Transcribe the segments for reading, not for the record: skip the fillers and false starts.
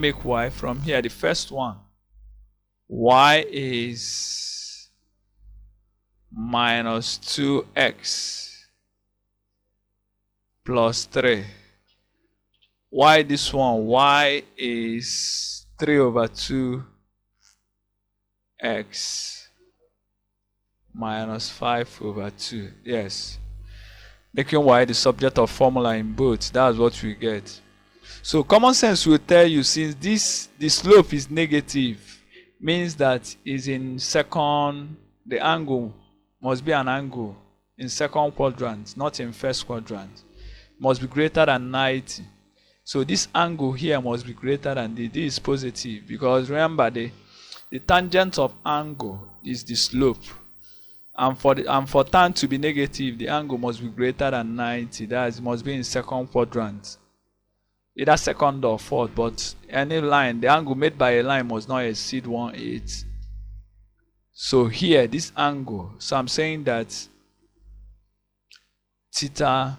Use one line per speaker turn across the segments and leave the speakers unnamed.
make y from here. The first one, y is minus 2x plus 3. Y this one, y is 3 over 2x minus 5 over 2. Yes. Making y the subject of formula in both. That's what we get. So common sense will tell you, since the slope is negative, means that is in second, the angle must be an angle in second quadrant, not in first quadrant. Must be greater than 90. So this angle here must be greater than this. This is positive, because remember the tangent of angle is the slope. And for tan to be negative, the angle must be greater than 90. That is, must be in second quadrant, either second or fourth. But any line, the angle made by a line must not exceed 1/8. So here, this angle, so I'm saying that theta,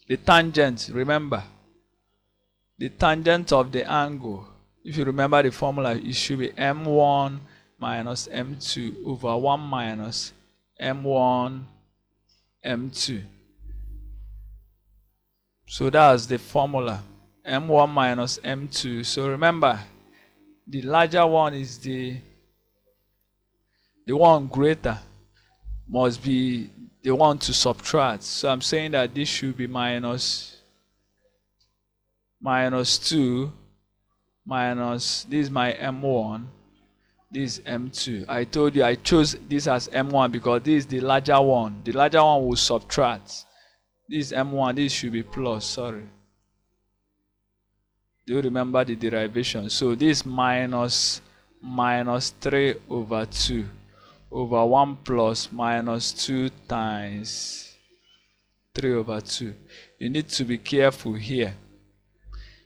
the tangent, remember, the tangent of the angle, if you remember the formula, it should be m1 minus m2 over 1 minus m1 m2. So that's the formula, m1 minus m2. So remember, the larger one is the one greater, must be the one to subtract. So I'm saying that this should be minus 2 minus, this is my m1, this is m2. I told you I chose this as m1 because this is the larger one. The larger one will subtract. This is m1, this should be plus, sorry. Do you remember the derivation? So this minus 3 over 2 over 1 plus minus 2 times 3 over 2. You need to be careful here.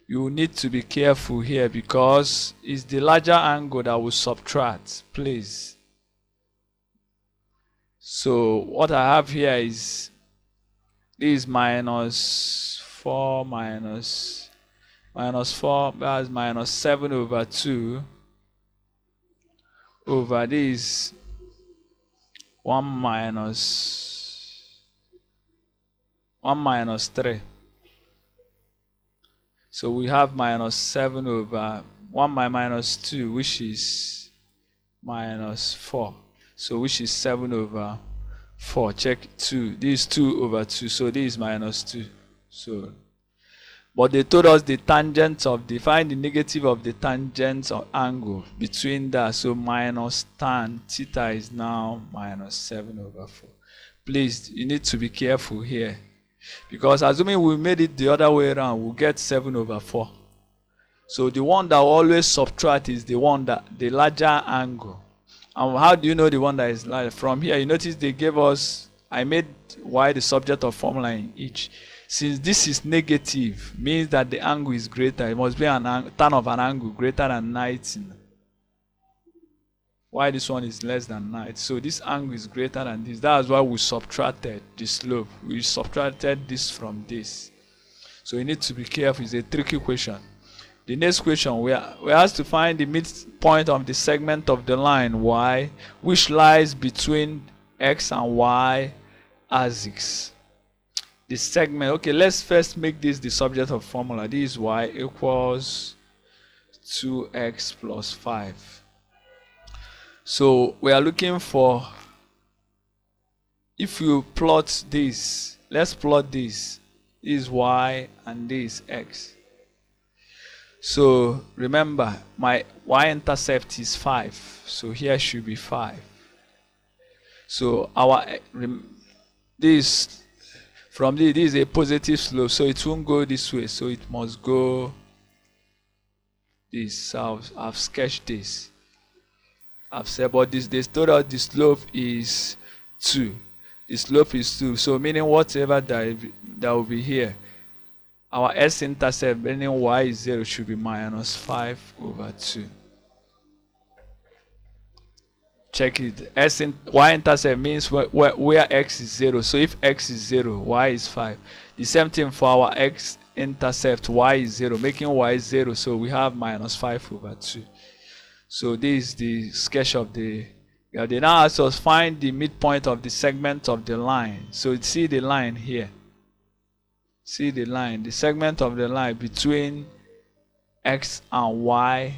You need to be careful here because it's the larger angle that will subtract, please. So what I have here is this minus 4 minus 4, that's minus 7 over 2 over this 1 minus 3. So we have minus 7 over 1 minus 2, which is minus 4. So which is 7 over 4. Check 2. This is 2 over 2. So this is minus 2. So, but they told us the tangent of the, find the negative of the tangent of angle between that. So minus tan theta is now minus 7 over 4. Please, you need to be careful here. Because assuming we made it the other way around, we'll get 7 over 4. So the one that will always subtract is the one that, the larger angle. And how do you know the one that is larger? From here, you notice they gave us, I made y the subject of formula in each. Since this is negative, means that the angle is greater. It must be an tan of an angle greater than 90. Why this one is less than 90? So this angle is greater than this. That's why we subtracted the slope. We subtracted this from this. So you need to be careful. It's a tricky question. The next question, we are asked to find the midpoint of the segment of the line y, which lies between x and y axis. The segment, okay, let's first make this the subject of formula. This is y equals 2x plus 5. So we are looking for, if you plot this, let's plot this. This is y and this is x. So remember, my y-intercept is 5. So here should be 5. So our this from this is a positive slope, so it won't go this way. So it must go this. So I've sketched this. I've said, but this they told us the slope is 2. The slope is 2. So meaning whatever that will be here, our s-intercept, meaning y is 0, should be minus 5 over 2. Check it. Y-intercept means where x is 0. So if x is 0, y is 5. The same thing for our intercept y is 0, making y 0. So we have minus 5 over 2. So this is the sketch of the. They now ask us find the midpoint of the segment of the line. So see the line here. See the line, the segment of the line between x and y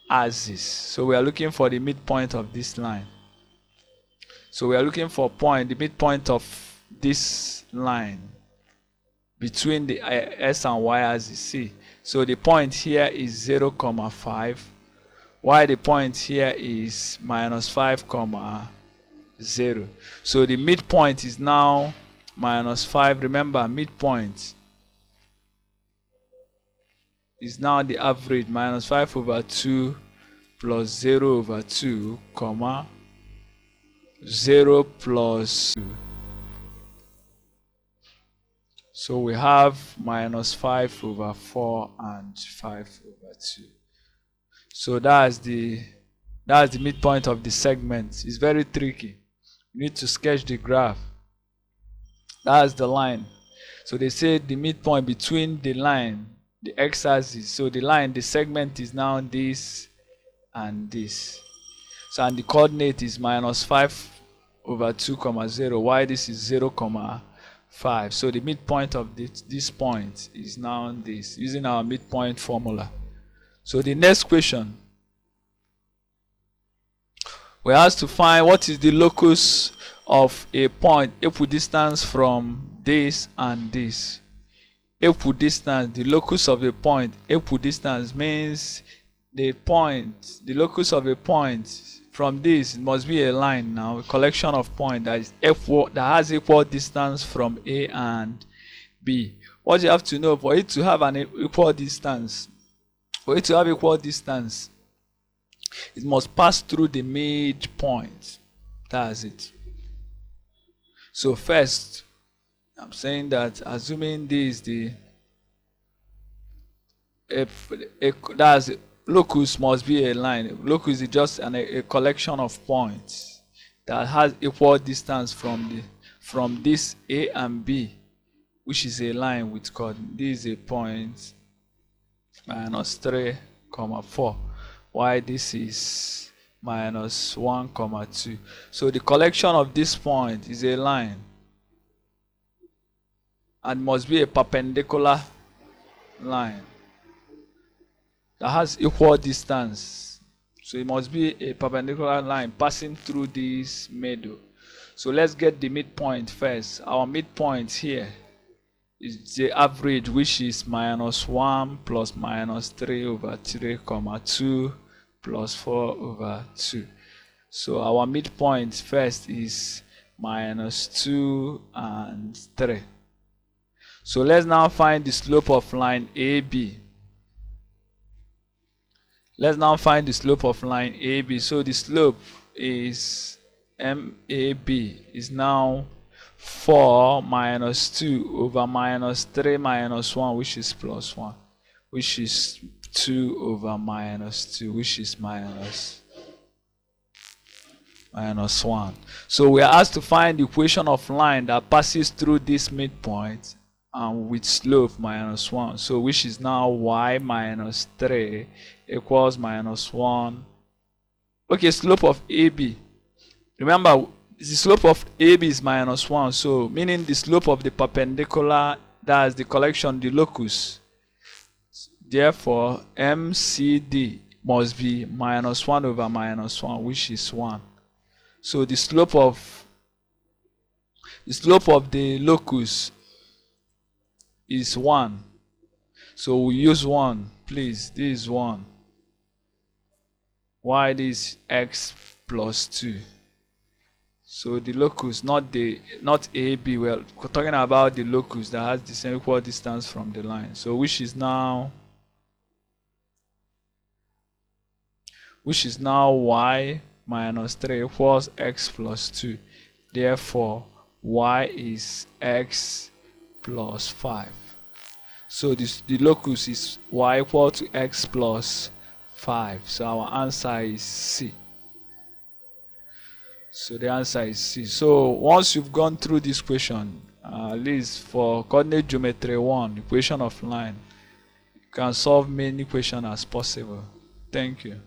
axis. So we are looking for the midpoint of this line. So we are looking for the midpoint of this line between the s and y axis. See, so the point here is 0, 5, while the point here is minus 5, 0. So the midpoint is now minus 5. Remember, midpoint is now the average, minus 5 over 2 plus 0 over 2, 0 plus 2. So we have minus 5 over 4 and 5 over 2. So that's the midpoint of the segment. It's very tricky. You need to sketch the graph. That's the line. So they say the midpoint between the line, the x-axis. So the line, the segment is now this and this. So and the coordinate is minus 5 over 2, 0. Why this is 0, 5. So the midpoint of this point is now this, using our midpoint formula. So the next question, we have to find what is the locus of a point equidistant from this and this. Equidistant, the locus of a point, equidistant means the locus of a point from this, it must be a line now, a collection of points that has equal distance from A and B. What you have to know, for it to have an equal distance, it must pass through the midpoint. That's it. So first, I'm saying that assuming this that's locus must be a line. Locus is just a collection of points that has equal distance from this A and B, which is a line with coordinate. This is a point minus 3, 4. Why this is minus 1, 2. So the collection of this point is a line and must be a perpendicular line that has equal distance. So it must be a perpendicular line passing through this middle. So let's get the midpoint first. Our midpoint here is the average, which is minus 1 plus minus 3 over 3, 2 plus 4 over 2. So our midpoint first is minus 2 and 3. So let's now find the slope of line AB. Let's now find the slope of line AB. So the slope is MAB is now 4 minus 2 over minus 3 minus 1, which is plus 1, which is 2 over minus 2, which is minus 1. So we are asked to find the equation of line that passes through this midpoint and with slope minus 1. So which is now y minus 3 equals minus 1. Okay, slope of AB. Remember, the slope of AB is minus 1. So meaning the slope of the perpendicular, that's the collection, the locus. Therefore, MCD must be minus 1 over minus 1, which is 1. So the slope of the locus is 1. So we use 1, please. This is 1. Why this x plus 2? So the locus, not AB. We're talking about the locus that has the same equal distance from the line. So which is now y minus 3 equals x plus 2. Therefore, y is x plus 5. So the locus is y equal to x plus 5. So our answer is C. So the answer is C. So once you've gone through this question, At least for coordinate geometry 1, equation of line, you can solve many questions as possible. Thank you.